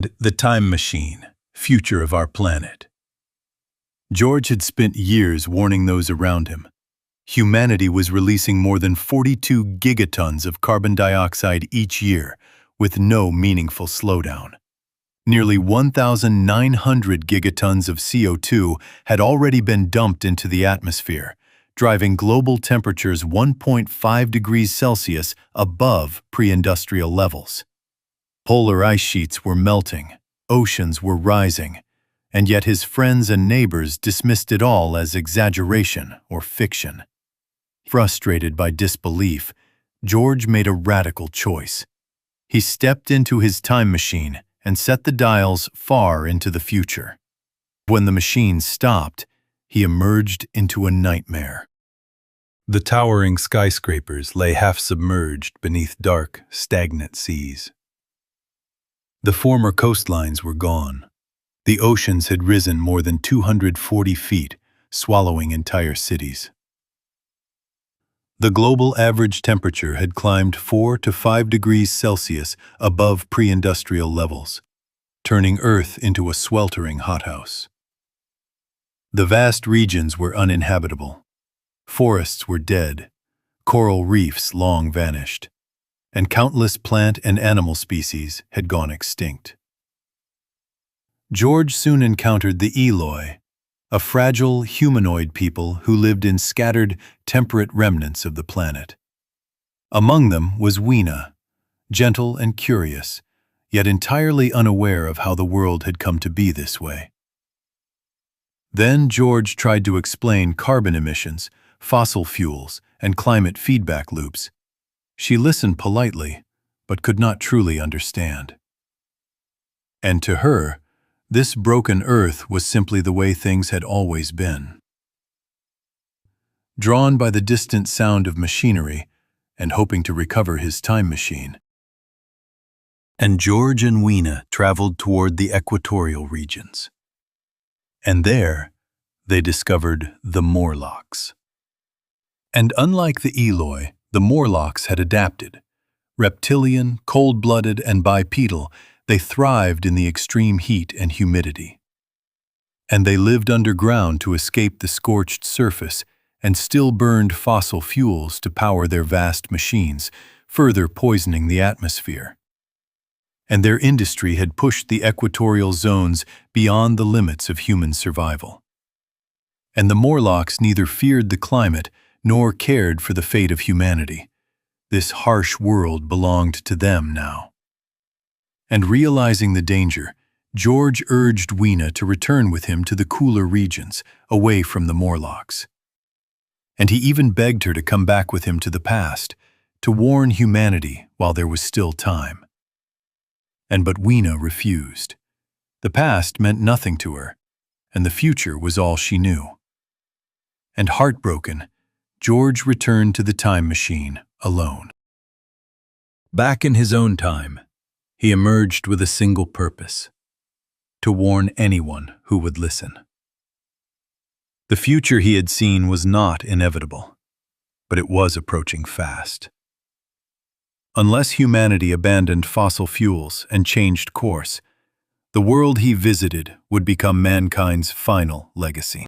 The Time Machine, Future of Our Planet. George had spent years warning those around him. Humanity was releasing more than 42 gigatons of carbon dioxide each year, with no meaningful slowdown. Nearly 1,900 gigatons of CO2 had already been dumped into the atmosphere, driving global temperatures 1.5 degrees Celsius above pre-industrial levels. Polar ice sheets were melting, oceans were rising, and yet his friends and neighbors dismissed it all as exaggeration or fiction. Frustrated by disbelief, George made a radical choice. He stepped into his time machine and set the dials far into the future. When the machine stopped, he emerged into a nightmare. The towering skyscrapers lay half-submerged beneath dark, stagnant seas. The former coastlines were gone. The oceans had risen more than 240 feet, swallowing entire cities. The global average temperature had climbed 4 to 5 degrees Celsius above pre-industrial levels, turning Earth into a sweltering hothouse. The vast regions were uninhabitable. Forests were dead, coral reefs long vanished, and countless plant and animal species had gone extinct. George soon encountered the Eloi, a fragile humanoid people who lived in scattered, temperate remnants of the planet. Among them was Weena, gentle and curious, yet entirely unaware of how the world had come to be this way. Then George tried to explain carbon emissions, fossil fuels, and climate feedback loops. She listened politely, but could not truly understand. And to her, this broken Earth was simply the way things had always been. Drawn by the distant sound of machinery and hoping to recover his time machine, and George and Weena traveled toward the Equatorial regions. And there, they discovered the Morlocks. And unlike the Eloi, the Morlocks had adapted. Reptilian, cold-blooded, and bipedal, they thrived in the extreme heat and humidity. And they lived underground to escape the scorched surface and still burned fossil fuels to power their vast machines, further poisoning the atmosphere. And their industry had pushed the equatorial zones beyond the limits of human survival. And the Morlocks neither feared the climate nor cared for the fate of humanity. This harsh world belonged to them now. And realizing the danger, George urged Weena to return with him to the cooler regions, away from the Morlocks. And he even begged her to come back with him to the past, to warn humanity while there was still time. But Weena refused. The past meant nothing to her, and the future was all she knew. And heartbroken, George returned to the time machine alone. Back in his own time, he emerged with a single purpose: to warn anyone who would listen. The future he had seen was not inevitable, but it was approaching fast. Unless humanity abandoned fossil fuels and changed course, the world he visited would become mankind's final legacy.